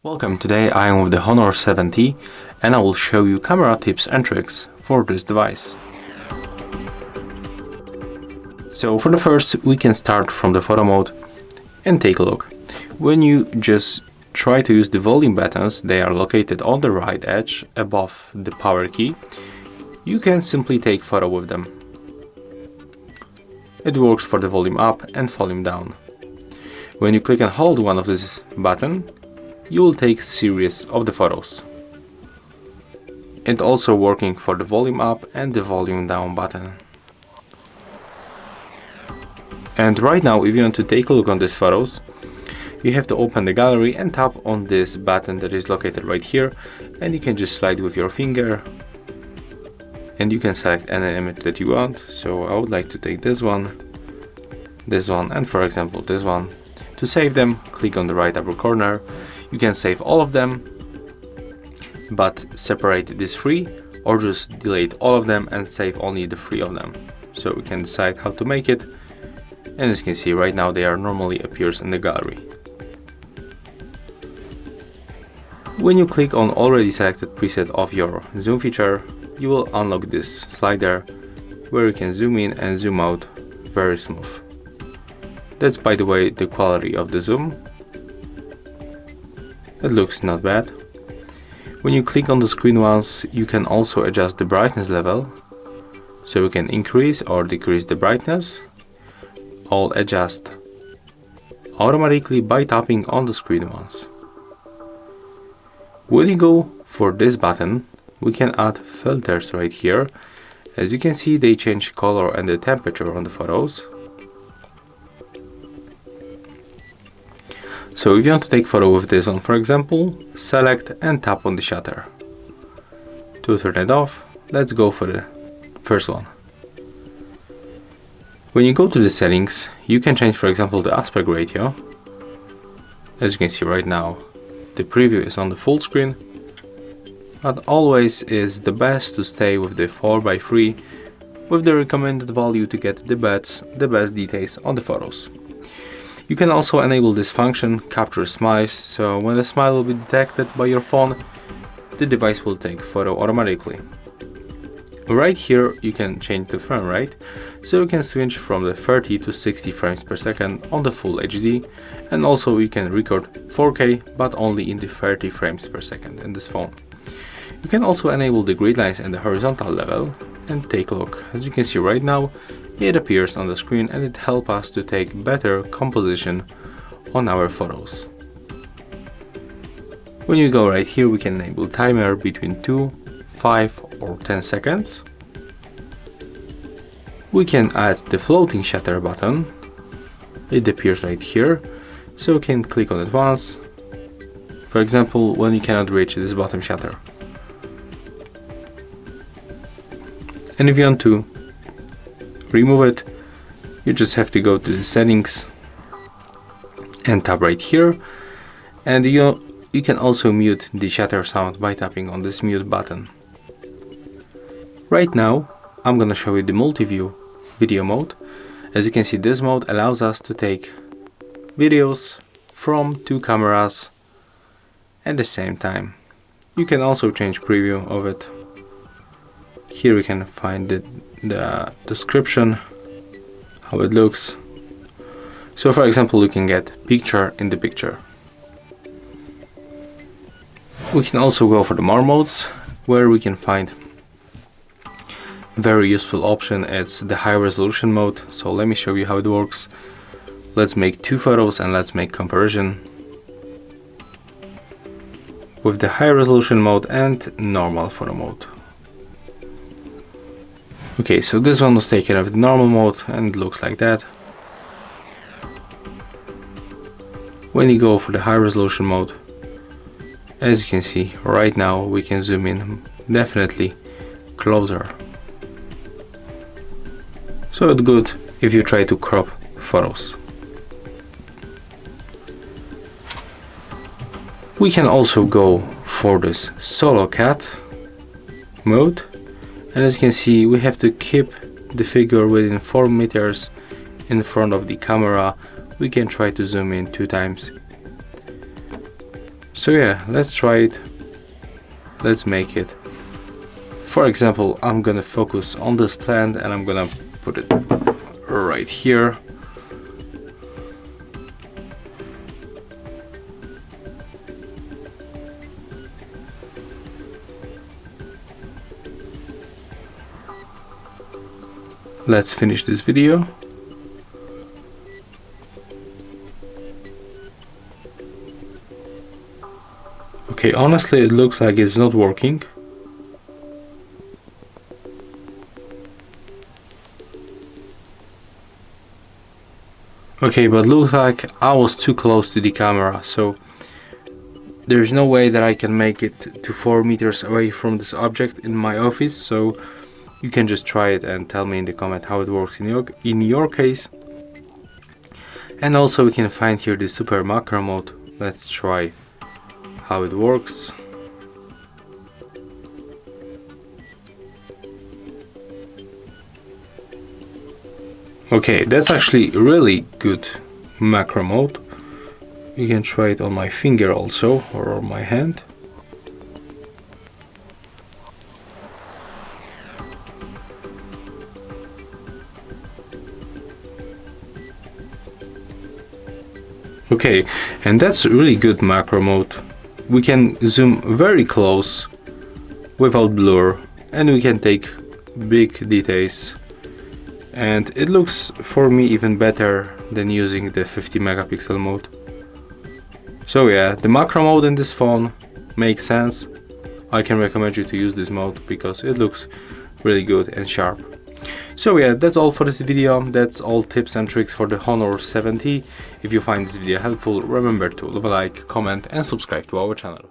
Welcome, today I am with the Honor 70 and I will show you camera tips and tricks for this device. So for the first, we can start from the photo mode and take a look. When you just try to use the volume buttons, they are located on the right edge above the power key. You can simply take photo with them. It works for the volume up and volume down. When you click and hold one of this button, you will take series of the photos. It also working for the volume up and the volume down button. And right now, if you want to take a look on these photos, you have to open the gallery and tap on this button that is located right here, and you can just slide with your finger and you can select any image that you want. So I would like to take this one, and for example this one. To save them, click on the right upper corner. You can save all of them, but separate these three, or just delete all of them and save only the three of them. So we can decide how to make it, and as you can see right now they are normally appears in the gallery. When you click on already selected preset of your zoom feature, you will unlock this slider where you can zoom in and zoom out very smooth. That's, by the way, the quality of the zoom. It looks not bad. When you click on the screen once, you can also adjust the brightness level, so you can increase or decrease the brightness. All adjust automatically by tapping on the screen once. When you go for this button, we can add filters right here. As you can see, they change color and the temperature on the photos. So if you want to take photo with this one, for example, select and tap on the shutter. To turn it off, let's go for the first one. When you go to the settings, you can change, for example, the aspect ratio. As you can see right now, the preview is on the full screen, but always is the best to stay with the 4:3 with the recommended value to get the best details on the photos. You can also enable this function, capture smiles, so when a smile will be detected by your phone, the device will take photo automatically. Right here you can change the frame rate, so you can switch from the 30 to 60 frames per second on the full HD, and also you can record 4K but only in the 30 frames per second in this phone. You can also enable the grid lines and the horizontal level, and take a look. As you can see right now, it appears on the screen and it helps us to take better composition on our photos. When you go right here, we can enable timer between 2, 5 or 10 seconds. We can add the floating shutter button. It appears right here, so you can click on it once. For example, when you cannot reach this bottom shutter. And if you want to remove it, you just have to go to the settings and tap right here, and you can also mute the shutter sound by tapping on this mute button. Right now I'm gonna show you the multi-view video mode. As you can see, this mode allows us to take videos from two cameras at the same time. You can also change preview of it. Here we can find the description, how it looks. So for example, you can get picture in the picture. We can also go for the more modes, where we can find very useful option. It's the high resolution mode. So let me show you how it works. Let's make two photos and let's make comparison with the high resolution mode and normal photo mode. Okay, so this one was taken with normal mode and it looks like that. When you go for the high resolution mode, as you can see right now, we can zoom in definitely closer. So it's good if you try to crop photos. We can also go for this solo cat mode. And as you can see, we have to keep the figure within 4 meters in front of the camera. We can try to zoom in 2 times. So yeah, let's try it. Let's make it. For example, I'm gonna focus on this plant and I'm gonna put it right here. Let's finish this video. Okay, honestly, it looks like it's not working. Okay, but looks like I was too close to the camera, so there's no way that I can make it to 4 meters away from this object in my office, so you can just try it and tell me in the comment how it works in your case. And also we can find here the super macro mode. Let's try how it works. Okay, that's actually really good macro mode. You can try it on my finger also, or on my hand. Okay, and that's really good macro mode. We can zoom very close without blur, and we can take big details. And it looks for me even better than using the 50 megapixel mode. So yeah, the macro mode in this phone makes sense. I can recommend you to use this mode because it looks really good and sharp. So yeah, that's all for this video. That's all tips and tricks for the Honor 7T. If you find this video helpful, remember to leave a like, comment and subscribe to our channel.